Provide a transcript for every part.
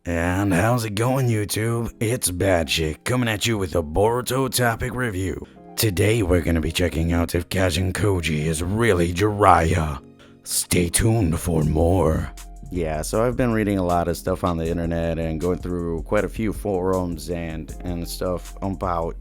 And how's it going, YouTube? It's Bad Chick coming at you with a Boruto Topic review. Today we're gonna be checking out if Kashin Koji is really Jiraiya. Stay tuned for more. Yeah, so I've been reading a lot of stuff on the internet and going through quite a few forums and stuff about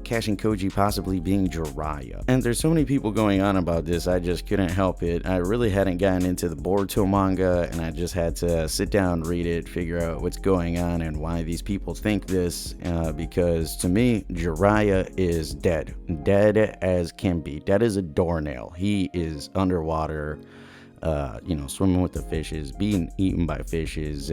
Kashin Koji possibly being Jiraiya. And there's so many people going on about this, I just couldn't help it. I really hadn't gotten into the Boruto manga, and I just had to sit down, read it, figure out what's going on and why these people think this, because to me, Jiraiya is dead. Dead as can be. Dead as a doornail. He is underwater, swimming with the fishes, being eaten by fishes.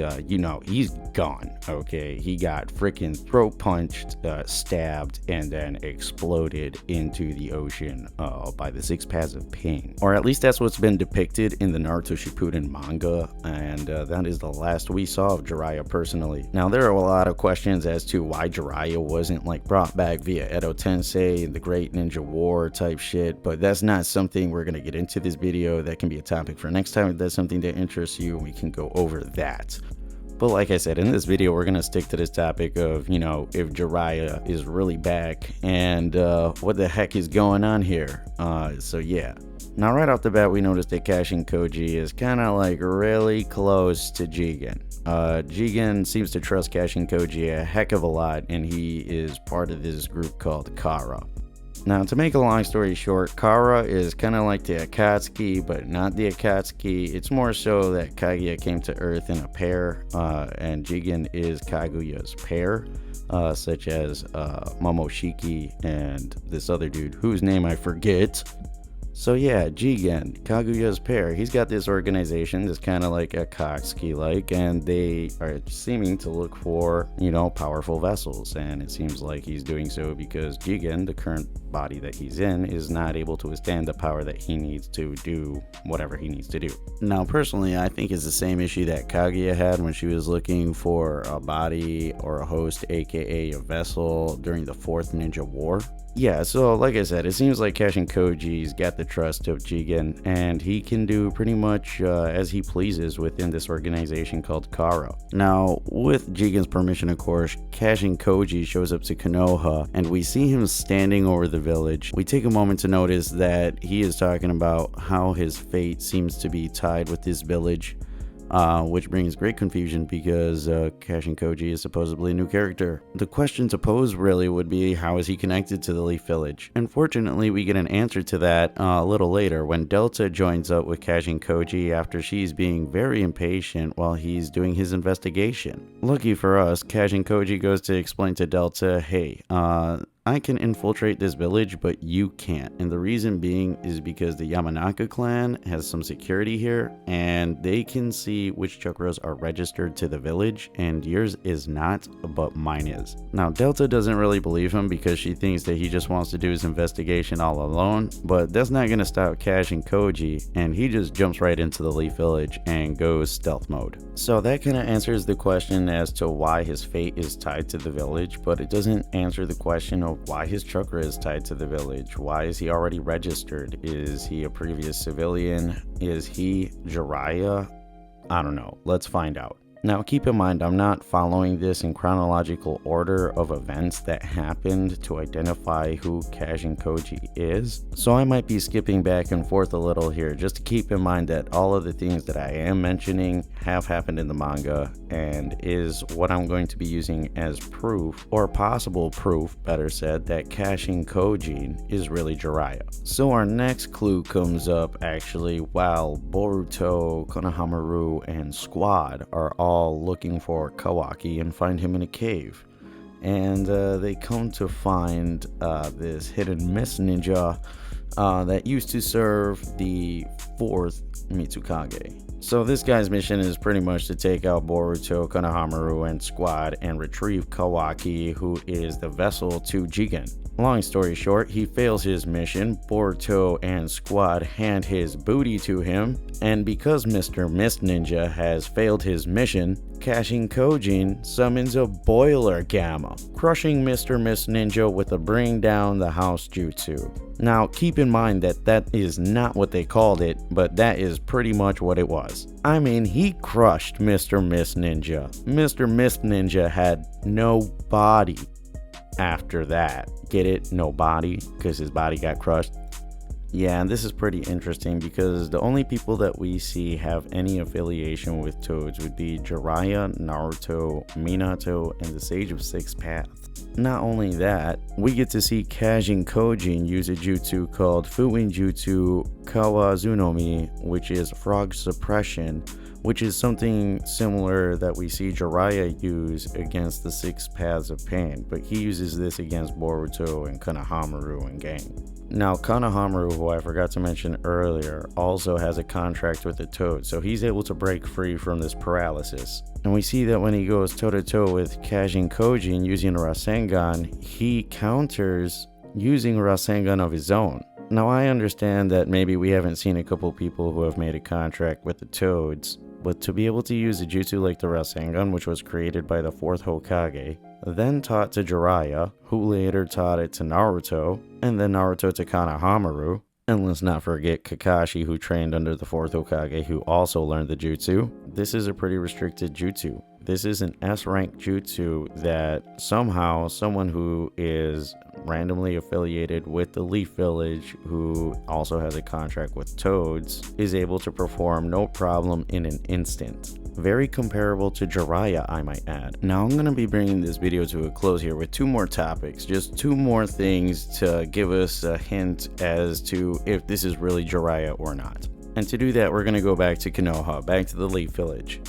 He's gone. Okay, he got freaking throat punched, stabbed, and then exploded into the ocean by the six paths of pain, or at least that's what's been depicted in the Naruto Shippuden manga, and that is the last we saw of Jiraiya personally. Now there are a lot of questions as to why Jiraiya wasn't brought back via Edo Tensei and the Great Ninja War type shit, but that's not something we're gonna get into this video. That can be a topic for next time. If that's something that interests you, we can go over that. But like I said, in this video, we're going to stick to this topic of, if Jiraiya is really back and what the heck is going on here. So yeah. Now right off the bat, we noticed that Kashin Koji is kind of really close to Jigen. Jigen seems to trust Kashin Koji a heck of a lot, and he is part of this group called Kara. Now, to make a long story short, Kara is kind of like the Akatsuki, but not the Akatsuki. It's more so that Kaguya came to Earth in a pair, and Jigen is Kaguya's pair, such as Momoshiki and this other dude, whose name I forget. So yeah, Jigen, Kaguya's pair, he's got this organization that's kind of like Akatsuki-like, and they are seeming to look for, powerful vessels, and it seems like he's doing so because Jigen, the current body that he's in, is not able to withstand the power that he needs to do whatever he needs to do. Now, personally, I think it's the same issue that Kaguya had when she was looking for a body or a host, aka a vessel, during the 4th Ninja War. Yeah, so like I said, it seems like Kashin Koji's got the trust of Jigen, and he can do pretty much as he pleases within this organization called Kara. Now, with Jigen's permission, of course, Kashin Koji shows up to Konoha, and we see him standing over the village. We take a moment to notice that he is talking about how his fate seems to be tied with this village. Which brings great confusion because Kashin Koji is supposedly a new character. The question to pose really would be, how is he connected to the Leaf Village? Unfortunately, we get an answer to that a little later when Delta joins up with Kashin Koji after she's being very impatient while he's doing his investigation. Lucky for us, Kashin Koji goes to explain to Delta, hey, I can infiltrate this village, but you can't. And the reason being is because the Yamanaka clan has some security here, and they can see which chakras are registered to the village, and yours is not, but mine is. Now, Delta doesn't really believe him because she thinks that he just wants to do his investigation all alone, but that's not going to stop Kashin Koji, and he just jumps right into the Leaf Village and goes stealth mode. So that kind of answers the question as to why his fate is tied to the village, but it doesn't answer the question of why his chakra is tied to the village. Why is he already registered? Is he a previous civilian? Is he Jiraiya? I don't know. Let's find out. Now, keep in mind, I'm not following this in chronological order of events that happened to identify who Kashin Koji is, so I might be skipping back and forth a little here, just to keep in mind that all of the things that I am mentioning have happened in the manga and is what I'm going to be using as proof, or possible proof, better said, that Kashin Koji is really Jiraiya. So our next clue comes up actually while Boruto, Konohamaru, and Squad are all looking for Kawaki and find him in a cave, and they come to find this hidden mist ninja that used to serve the 4th Mitsukage. So this guy's mission is pretty much to take out Boruto, Konohamaru, and Squad and retrieve Kawaki, who is the vessel to Jigen. Long story short, he fails his mission, Boruto and Squad hand his booty to him, and because Mr. Mist Ninja has failed his mission, Kashin Koji summons a boiler gamma, crushing Mr. Mist Ninja with a bring down the house jutsu. Now keep in mind that that is not what they called it, but that is pretty much what it was. was. I mean, he crushed Mr. Miss Ninja. Mr. Miss Ninja had no body after that. Get it? No body, because his body got crushed. Yeah, and this is pretty interesting because the only people that we see have any affiliation with toads would be Jiraiya, Naruto, Minato, and the Sage of Six Paths. Not only that, we get to see Kashin Koji use a jutsu called Fuinjutsu Kawazunomi, which is frog suppression, which is something similar that we see Jiraiya use against the Six Paths of Pain, but he uses this against Boruto and Konohamaru and gang. Now, Konohamaru, who I forgot to mention earlier, also has a contract with the Toad, so he's able to break free from this paralysis. And we see that when he goes toe-to-toe with Kashin Koji and using Rasengan, he counters using Rasengan of his own. Now, I understand that maybe we haven't seen a couple people who have made a contract with the Toads, but to be able to use a jutsu like the Rasengan, which was created by the 4th Hokage, then taught to Jiraiya, who later taught it to Naruto, and then Naruto to Konohamaru, and let's not forget Kakashi, who trained under the 4th Hokage, who also learned the jutsu. This is a pretty restricted jutsu. This is an S-rank jutsu that somehow someone who is randomly affiliated with the Leaf Village, who also has a contract with Toads, is able to perform no problem in an instant. Very comparable to Jiraiya, I might add. Now I'm going to be bringing this video to a close here with 2 more topics, just 2 more things to give us a hint as to if this is really Jiraiya or not. And to do that, we're going to go back to Konoha, back to the Leaf Village.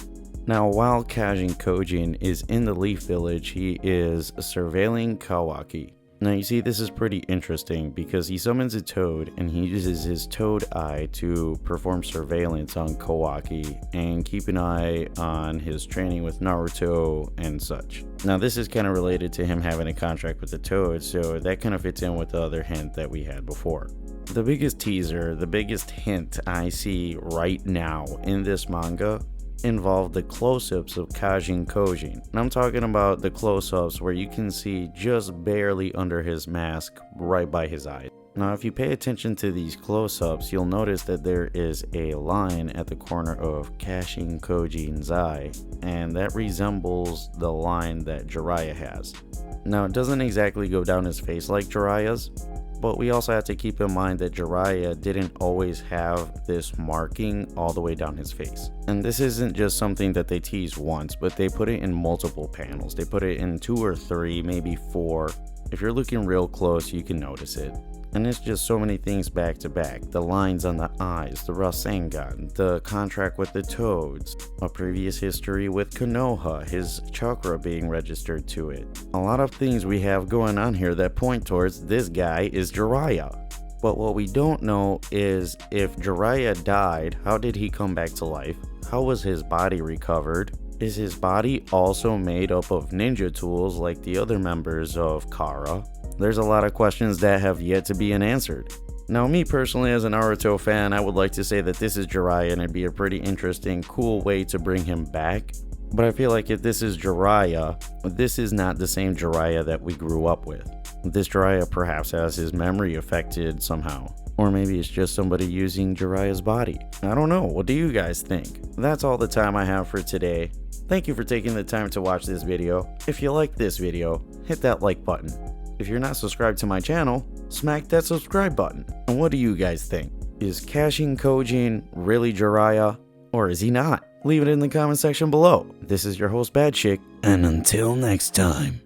Now, while Kashin Koji is in the Leaf Village, he is surveilling Kawaki. Now, you see, this is pretty interesting because he summons a toad and he uses his toad eye to perform surveillance on Kawaki and keep an eye on his training with Naruto and such. Now, this is kind of related to him having a contract with the toad, so that kind of fits in with the other hint that we had before. The biggest teaser, the biggest hint I see right now in this manga involve the close-ups of Kashin Koji. And I'm talking about the close-ups where you can see just barely under his mask right by his eyes. Now, if you pay attention to these close-ups, you'll notice that there is a line at the corner of Kashin Koji's eye, and that resembles the line that Jiraiya has. Now, it doesn't exactly go down his face like Jiraiya's, but we also have to keep in mind that Jiraiya didn't always have this marking all the way down his face. And this isn't just something that they tease once, but they put it in multiple panels. They put it in 2 or 3, maybe 4. If you're looking real close, you can notice it. And it's just so many things back to back. The lines on the eyes, the Rasengan, the contract with the Toads, a previous history with Konoha, his chakra being registered to it. A lot of things we have going on here that point towards this guy is Jiraiya. But what we don't know is if Jiraiya died, how did he come back to life? How was his body recovered? Is his body also made up of ninja tools like the other members of Kara? There's a lot of questions that have yet to be answered. Now, me personally, as a Naruto fan, I would like to say that this is Jiraiya and it'd be a pretty interesting, cool way to bring him back. But I feel like if this is Jiraiya, this is not the same Jiraiya that we grew up with. This Jiraiya perhaps has his memory affected somehow. Or maybe it's just somebody using Jiraiya's body. I don't know. What do you guys think? That's all the time I have for today. Thank you for taking the time to watch this video. If you liked this video, hit that like button. If you're not subscribed to my channel, smack that subscribe button. And what do you guys think? Is Kashin Koji really Jiraiya, or is he not? Leave it in the comment section below. This is your host, Bad Chick, and until next time.